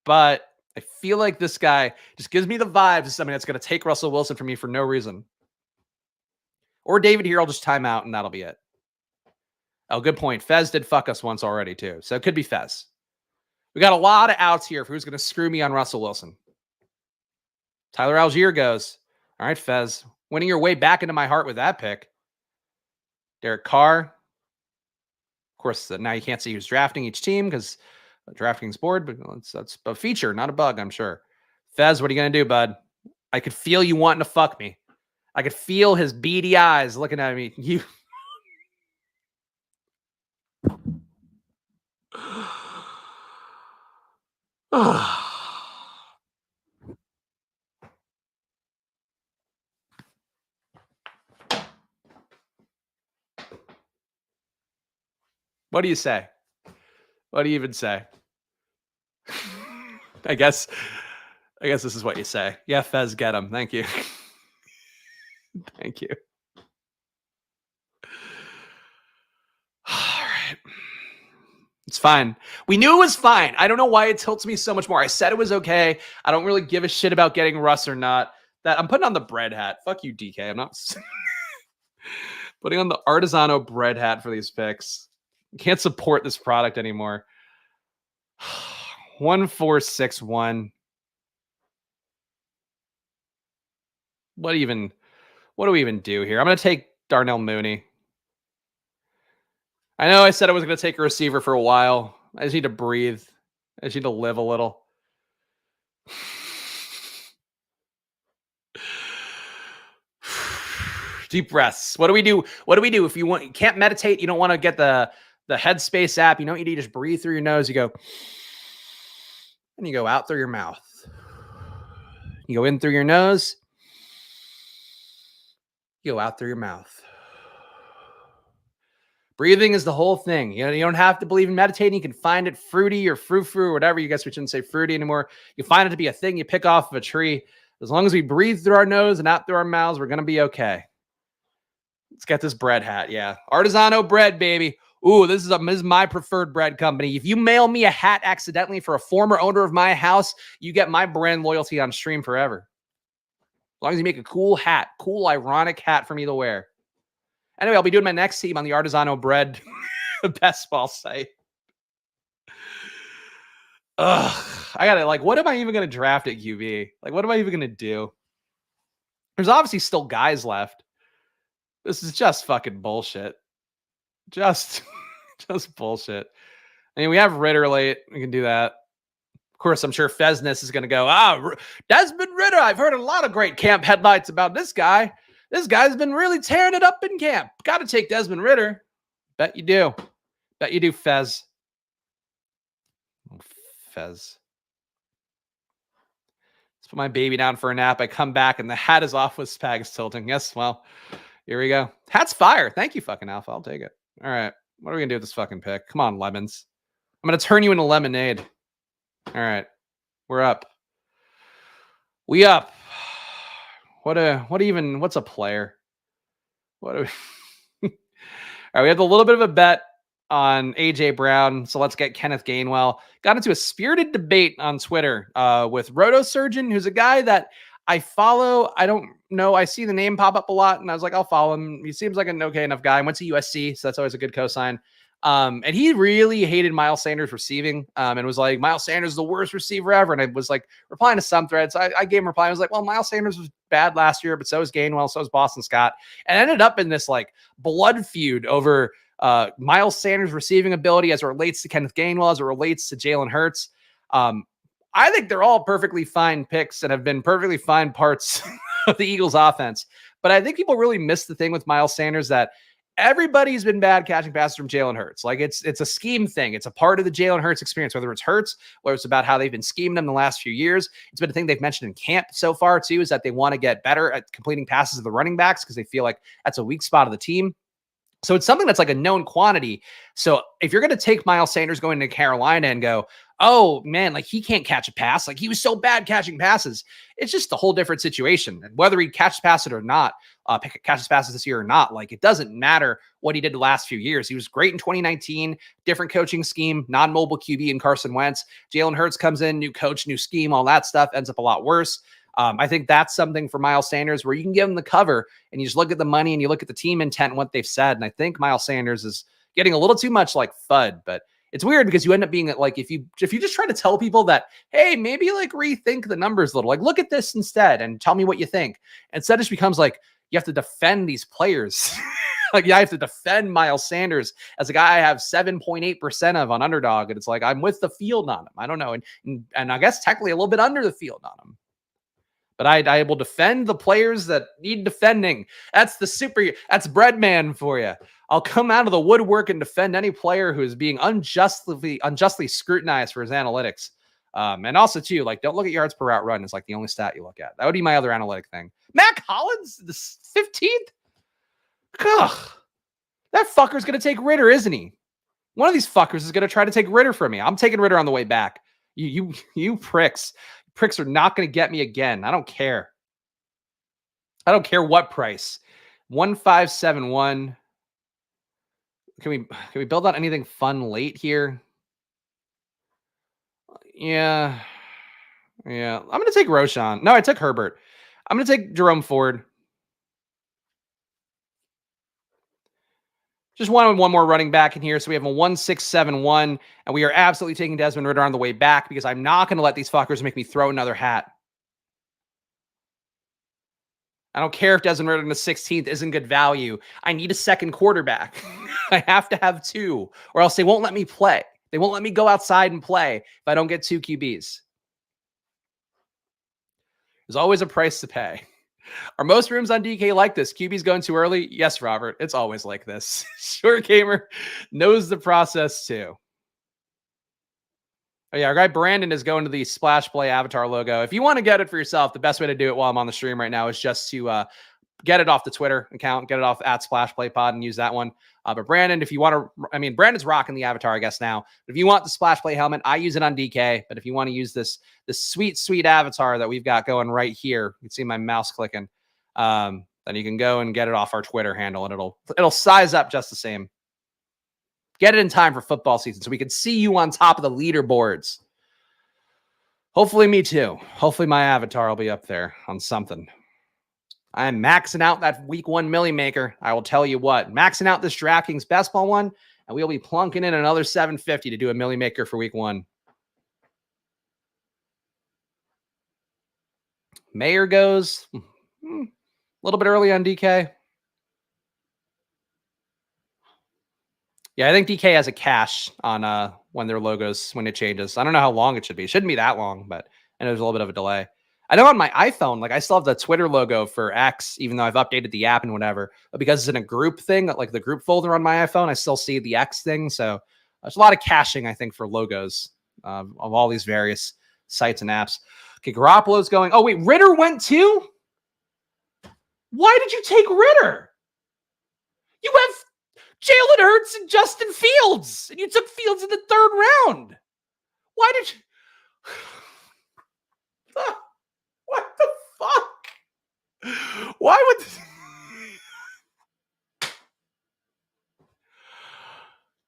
[SPEAKER 1] But I feel like this guy just gives me the vibes of somebody that's going to take Russell Wilson from me for no reason. Or David here, I'll just time out, and that'll be it. Oh, good point. Fez did fuck us once already, too. So it could be Fez. We got a lot of outs here for who's going to screw me on Russell Wilson. Tyler Algier goes. All right, Fez. Winning your way back into my heart with that pick. Derek Carr. Of course, now you can't see who's drafting each team because DraftKings board, but that's a feature, not a bug, I'm sure. Fez, what are you going to do, bud? I could feel you wanting to fuck me. I could feel his beady eyes looking at me. You... What do you say? What do you even say? I guess this is what you say. Yeah, Fez, get him. Thank you. Thank you. All right. It's fine. We knew it was fine. I don't know why it tilts me so much more. I said it was okay. I don't really give a shit about getting Russ or not. That I'm putting on the bread hat. Fuck you, DK. I'm not putting on the Artisano bread hat for these picks. Can't support this product anymore. 1461. What do we even do here? I'm going to take Darnell Mooney. I know I said I was going to take a receiver for a while. I just need to breathe. I just need to live a little. Deep breaths. What do we do? What do we do if you can't meditate? You don't want to get the Headspace app. You know what you do? Just breathe through your nose. You go, and you go out through your mouth. You go in through your nose. You go out through your mouth. Breathing is the whole thing. You know, you don't have to believe in meditating. You can find it fruity or frou-frou or whatever. You guess we shouldn't say fruity anymore. You find it to be a thing you pick off of a tree. As long as we breathe through our nose and out through our mouths, we're going to be okay. Let's get this bread hat. Yeah. Artisano bread, baby. Ooh, this is my preferred bread company. If you mail me a hat accidentally for a former owner of my house, you get my brand loyalty on stream forever. As long as you make a cool hat, cool, ironic hat for me to wear. Anyway, I'll be doing my next team on the Artisano bread best ball site. Ugh. I got it. Like, what am I even going to draft at QB? Like, what am I even going to do? There's obviously still guys left. This is just fucking bullshit. Just bullshit. I mean, we have Ritter late. We can do that. Of course, I'm sure Fesness is going to go, Desmond Ritter. I've heard a lot of great camp headlights about this guy. This guy's been really tearing it up in camp. Got to take Desmond Ritter. Bet you do. Bet you do, Fez. Fez. Let's put my baby down for a nap. I come back and the hat is off with Spags tilting. Yes, well, here we go. Hat's fire. Thank you, fucking Alpha. I'll take it. All right. What are we going to do with this fucking pick? Come on, lemons. I'm going to turn you into lemonade. All right. We're up. We up. What's a player? What are we? All right. We have a little bit of a bet on AJ Brown. So let's get Kenneth Gainwell. Got into a spirited debate on Twitter with Rotosurgeon, who's a guy that I follow. I don't know. I see the name pop up a lot, and I was like, I'll follow him. He seems like an okay enough guy. I went to USC, so that's always a good cosign. And he really hated Miles Sanders receiving and was like, Miles Sanders is the worst receiver ever. And I was like replying to some threads. I gave him a reply. I was like, well, Miles Sanders was bad last year, but so is Gainwell, so is Boston Scott. And ended up in this like blood feud over Miles Sanders' receiving ability as it relates to Kenneth Gainwell, as it relates to Jalen Hurts. I think they're all perfectly fine picks and have been perfectly fine parts of the Eagles offense. But I think people really miss the thing with Miles Sanders that everybody's been bad catching passes from Jalen Hurts. Like it's a scheme thing. It's a part of the Jalen Hurts experience, whether it's Hurts, whether it's about how they've been scheming them the last few years. It's been a thing they've mentioned in camp so far too, is that they want to get better at completing passes to the running backs because they feel like that's a weak spot of the team. So it's something that's like a known quantity. So if you're going to take Miles Sanders going to Carolina and go, oh man, like he can't catch a pass. Like he was so bad catching passes. It's just a whole different situation. And whether he catches passes or not, catches passes this year or not, like it doesn't matter what he did the last few years. He was great in 2019, different coaching scheme, non-mobile QB in Carson Wentz. Jalen Hurts comes in, new coach, new scheme, all that stuff ends up a lot worse. I think that's something for Miles Sanders where you can give him the cover and you just look at the money and you look at the team intent and what they've said. And I think Miles Sanders is getting a little too much like FUD, but it's weird because you end up being like, if you just try to tell people that, hey, maybe like rethink the numbers a little, like look at this instead and tell me what you think. Instead, it just becomes like, you have to defend these players. Like, yeah, I have to defend Miles Sanders as a guy I have 7.8% of on Underdog. And it's like, I'm with the field on him. I don't know. And I guess technically a little bit under the field on him. But I will defend the players that need defending. That's Breadman for you. I'll come out of the woodwork and defend any player who is being unjustly scrutinized for his analytics. And also too, like, don't look at yards per route run. It's like the only stat you look at. That would be my other analytic thing. Mac Hollins, the 15th. Ugh, that fucker's gonna take Ritter, isn't he? One of these fuckers is gonna try to take Ritter from me. I'm taking Ritter on the way back. You pricks. Pricks are not going to get me again. I don't care. I don't care what price. 1571. Can we build out anything fun late here? Yeah. I'm going to take Roshan. No, I took Herbert. I'm going to take Jerome Ford. Just one more running back in here. So we have a 1671, and we are absolutely taking Desmond Ridder on the way back because I'm not going to let these fuckers make me throw another hat. I don't care if Desmond Ridder in the 16th isn't good value. I need a second quarterback. I have to have two, or else they won't let me play. They won't let me go outside and play if I don't get two QBs. There's always a price to pay. Are most rooms on DK like this? QB's going too early? Yes, Robert. It's always like this. Short Gamer knows the process too. Oh yeah, our guy Brandon is going to the Splash Play avatar logo. If you want to get it for yourself, the best way to do it while I'm on the stream right now is just to get it off the Twitter account, get it off at Splash Play Pod and use that one. But Brandon, if you want to, Brandon's rocking the avatar, I guess now. But if you want the Splash Play helmet, I use it on DK. But if you want to use this sweet, sweet avatar that we've got going right here, you can see my mouse clicking. Then you can go and get it off our Twitter handle, and it'll size up just the same. Get it in time for football season so we can see you on top of the leaderboards. Hopefully me too. Hopefully my avatar will be up there on something. I'm maxing out that week 1 Millie Maker. I will tell you what, maxing out this DraftKings Best Ball one, and we'll be plunking in another 750 to do a Millie Maker for week 1. Mayor goes a little bit early on DK. Yeah, I think DK has a cache on when their logos, when it changes. I don't know how long it should be. It shouldn't be that long, but and there's a little bit of a delay. I know on my iPhone, like I still have the Twitter logo for X, even though I've updated the app and whatever. But because it's in a group thing, like the group folder on my iPhone, I still see the X thing. So there's a lot of caching, I think, for logos of all these various sites and apps. Okay, Garoppolo's going. Oh, wait, Ritter went too? Why did you take Ritter? You have Jalen Hurts and Justin Fields, and you took Fields in the 3rd round. Why did you? What the fuck? Why would?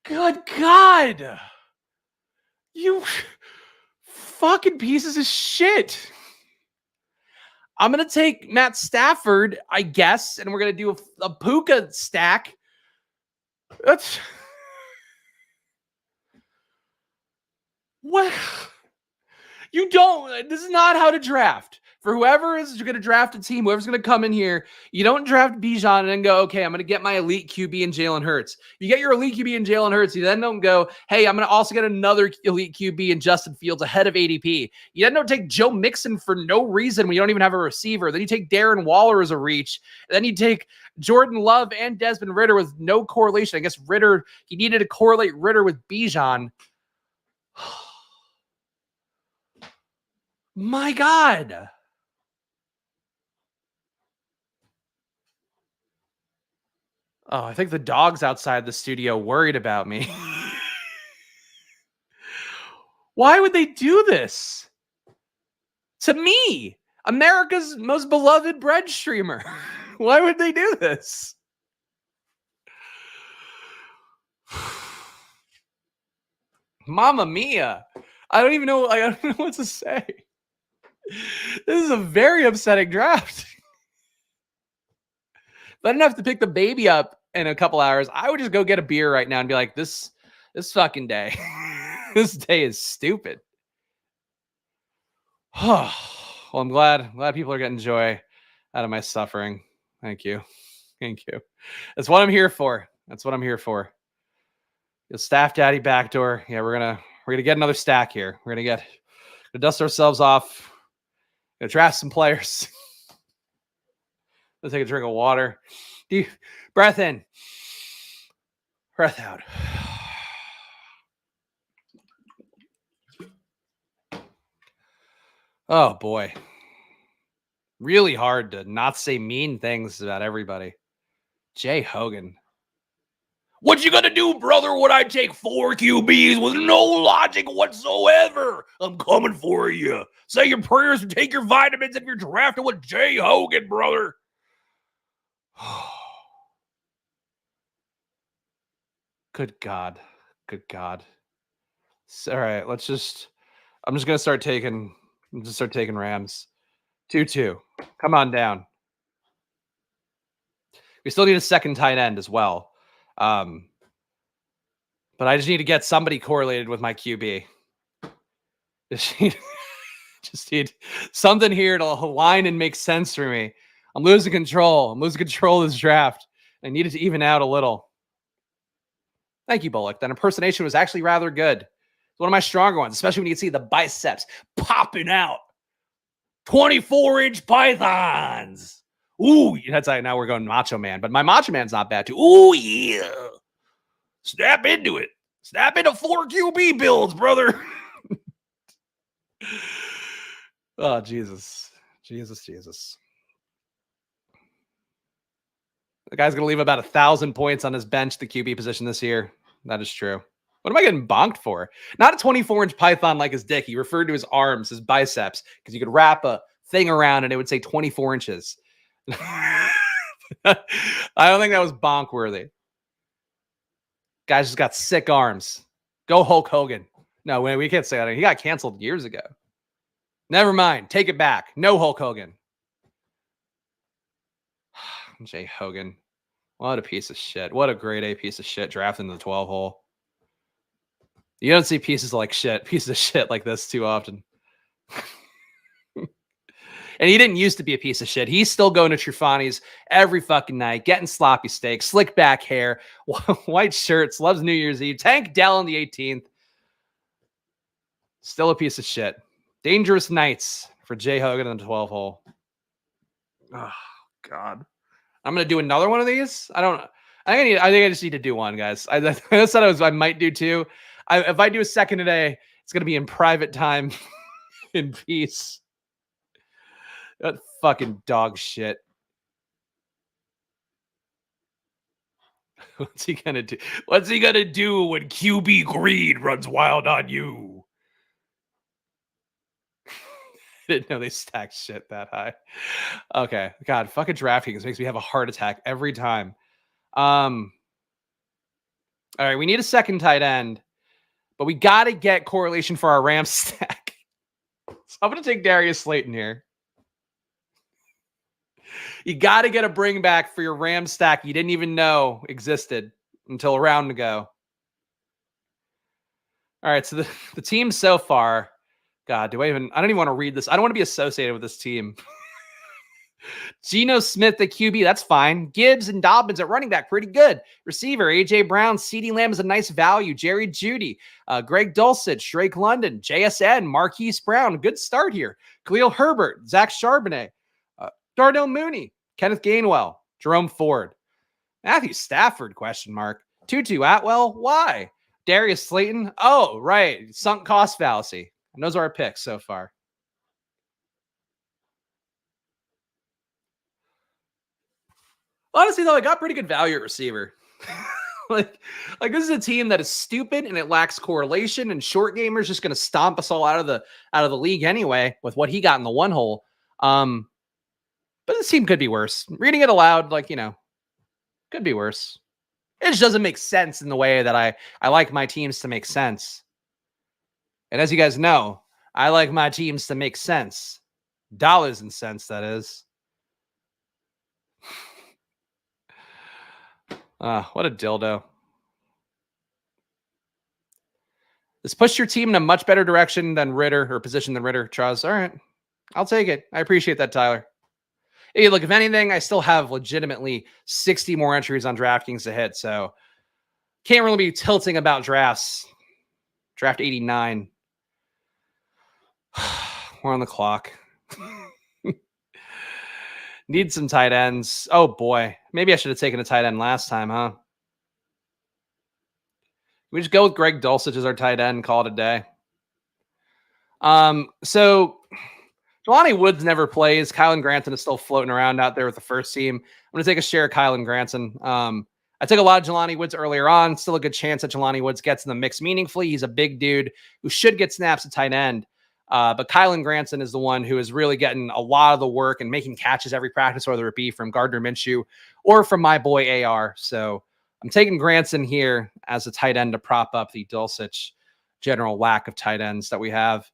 [SPEAKER 1] Good God. You fucking pieces of shit. I'm going to take Matt Stafford, I guess, and we're going to do a Puka stack. That's what you don't. This is not how to draft. For whoever is going to draft a team, whoever's going to come in here, you don't draft Bijan and then go, okay, I'm going to get my elite QB in Jalen Hurts. You get your elite QB in Jalen Hurts. You then don't go, hey, I'm going to also get another elite QB in Justin Fields ahead of ADP. You then don't take Joe Mixon for no reason when you don't even have a receiver. Then you take Darren Waller as a reach. And then you take Jordan Love and Desmond Ridder with no correlation. I guess Ridder, he needed to correlate Ridder with Bijan. My God. Oh, I think the dog's outside the studio worried about me. Why would they do this? To me, America's most beloved bread streamer. Why would they do this? Mamma mia. I don't even know. I don't know what to say. This is a very upsetting draft. If I didn't have to pick the baby up in a couple hours, I would just go get a beer right now and be like, this fucking day. This day is stupid. Well, I'm glad people are getting joy out of my suffering. Thank you. Thank you. That's what I'm here for. That's what I'm here for. The staff daddy backdoor. Yeah, we're gonna get another stack here. We're gonna dust ourselves off. Gonna draft some players. Let's take a drink of water. Deep breath in. Breath out. Oh, boy. Really hard to not say mean things about everybody. Jay Hogan. What you gonna do, brother, when I take 4 QBs with no logic whatsoever? I'm coming for you. Say your prayers and take your vitamins if you're drafting with Jay Hogan, brother. Good God. Good God. All right, I'm just going to start taking Rams. 2-2. Come on down. We still need a second tight end as well. But I just need to get somebody correlated with my QB. Just need something here to align and make sense for me. I'm losing control. I'm losing control of this draft. I need it to even out a little. Thank you, Bullock. That impersonation was actually rather good. It's one of my stronger ones, especially when you can see the biceps popping out. 24-inch pythons. Ooh, that's like now we're going Macho Man, but my Macho Man's not bad too. Ooh, yeah. Snap into it. Snap into 4 QB builds, brother. Oh, Jesus. Jesus. The guy's going to leave about 1,000 points on his bench, the QB position this year. That is true. What am I getting bonked for? Not a 24-inch python like his dick. He referred to his arms, his biceps, because you could wrap a thing around and it would say 24 inches. I don't think that was bonk worthy. Guy's just got sick arms. Go Hulk Hogan. No, we can't say that. He got canceled years ago. Never mind. Take it back. No Hulk Hogan. Jay Hogan. What a piece of shit. What a grade A piece of shit drafting the 12 hole. You don't see pieces of shit like this too often. And he didn't used to be a piece of shit. He's still going to Trufani's every fucking night, getting sloppy steaks, slick back hair, white shirts, loves New Year's Eve. Tank Dell on the 18th. Still a piece of shit. Dangerous nights for Jay Hogan in the 12 hole. Oh, God. I'm going to do another one of these. I think I just need to do one, guys. I said I might do 2. If I do a second today, It's going to be in private time in peace. That fucking dog shit. What's he going to do? What's he going to do when QB greed runs wild on you? Didn't know they stacked shit that high. Okay. God, fucking DraftKings makes me have a heart attack every time. All right. We need a second tight end, but we got to get correlation for our Rams stack. So I'm going to take Darius Slayton here. You got to get a bring back for your Rams stack you didn't even know existed until a round ago. All right. So the team so far, God, I don't even want to read this. I don't want to be associated with this team. Geno Smith at QB, that's fine. Gibbs and Dobbins at running back, pretty good. Receiver, A.J. Brown, CeeDee Lamb is a nice value. Jerry Jeudy, Greg Dulcich, Drake London, JSN, Marquise Brown, good start here. Khalil Herbert, Zach Charbonnet, Darnell Mooney, Kenneth Gainwell, Jerome Ford, Matthew Stafford, ? Tutu Atwell, why? Darius Slayton, oh, right, sunk cost fallacy. And those are our picks so far. Honestly, though, I got pretty good value at receiver. like this is a team that is stupid and it lacks correlation, and short gamer's just going to stomp us all out of the league anyway with what he got in the one hole. But this team could be worse. Reading it aloud, could be worse. It just doesn't make sense in the way that I like my teams to make sense. And as you guys know, I like my teams to make sense. Dollars and cents, that is. What a dildo. This pushed your team in a much better direction than Ritter, or position than Ritter. Charles, all right. I'll take it. I appreciate that, Tyler. Hey, look, if anything, I still have legitimately 60 more entries on DraftKings to hit, so can't really be tilting about drafts. Draft 89. We're on the clock. Need some tight ends. Oh, boy. Maybe I should have taken a tight end last time, huh? We just go with Greg Dulcich as our tight end and call it a day. So Jelani Woods never plays. Kylan Granson is still floating around out there with the first team. I'm going to take a share of Kylan Granson. I took a lot of Jelani Woods earlier on. Still a good chance that Jelani Woods gets in the mix meaningfully. He's a big dude who should get snaps at tight end. But Kylan Granson is the one who is really getting a lot of the work and making catches every practice, whether it be from Gardner Minshew or from my boy AR. So I'm taking Granson here as a tight end to prop up the Dulcich general lack of tight ends that we have.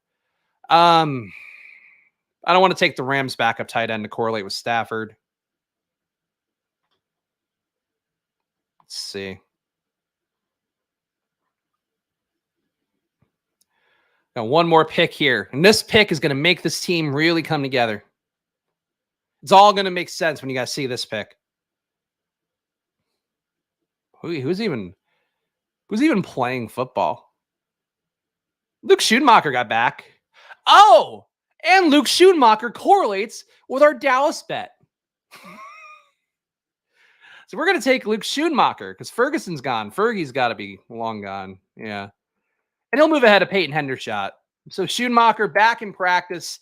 [SPEAKER 1] I don't want to take the Rams backup tight end to correlate with Stafford. Let's see. Now, one more pick here. And this pick is going to make this team really come together. It's all going to make sense when you guys see this pick. Who's even playing football? Luke Schoonmaker got back. Oh, and Luke Schoonmaker correlates with our Dallas bet. So we're going to take Luke Schoonmaker because Ferguson's gone. Fergie's got to be long gone. Yeah. And he'll move ahead of Peyton Hendershot. So Schoonmaker back in practice.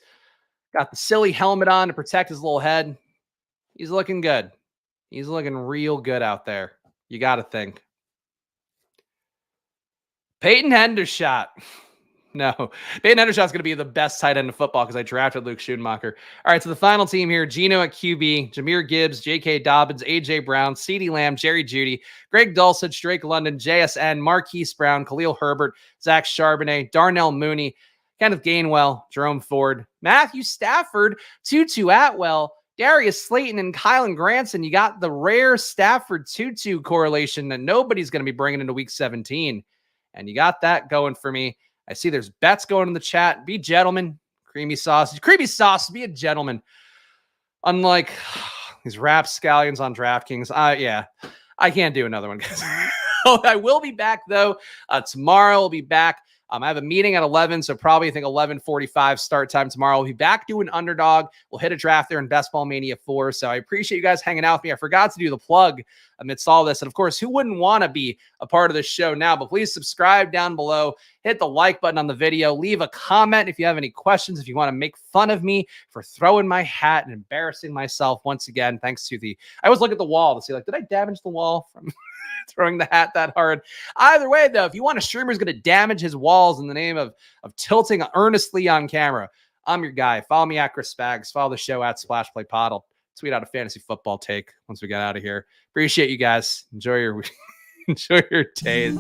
[SPEAKER 1] Got the silly helmet on to protect his little head. He's looking good. He's looking real good out there. You got to think. Peyton Hendershot. No. Peyton Hendershot's going to be the best tight end in football because I drafted Luke Schoonmaker. All right, so the final team here, Geno at QB, Jahmyr Gibbs, JK Dobbins, A.J. Brown, CeeDee Lamb, Jerry Jeudy, Greg Dulcich, Drake London, JSN, Marquise Brown, Khalil Herbert, Zach Charbonnet, Darnell Mooney, Kenneth Gainwell, Jerome Ford, Matthew Stafford, Tutu Atwell, Darius Slayton, and Kylan Granson. You got the rare Stafford-Tutu correlation that nobody's going to be bringing into Week 17. And you got that going for me. I see there's bets going in the chat. Be gentlemen. Creamy sauce. Creamy sauce. Be a gentleman. Unlike these rapscallions on DraftKings. Yeah, I can't do another one, guys. I will be back, though. Tomorrow I'll be back I have a meeting at 11, so probably I think 11:45 start time tomorrow. We'll be back doing Underdog. We'll hit a draft there in Best Ball Mania 4. So I appreciate you guys hanging out with me. I forgot to do the plug amidst all this. And of course, who wouldn't want to be a part of this show now? But please subscribe down below. Hit the like button on the video. Leave a comment if you have any questions. If you want to make fun of me for throwing my hat and embarrassing myself once again, thanks to I always look at the wall to see, like, did I damage the wall from throwing the hat that hard? Either way, though, if you want a streamer who's going to damage his walls in the name of tilting earnestly on camera, I'm your guy. Follow me at Chris Spags. Follow the show at Splash Play Pod. I'll tweet out a fantasy football take once we get out of here. Appreciate you guys. Enjoy your enjoy your days.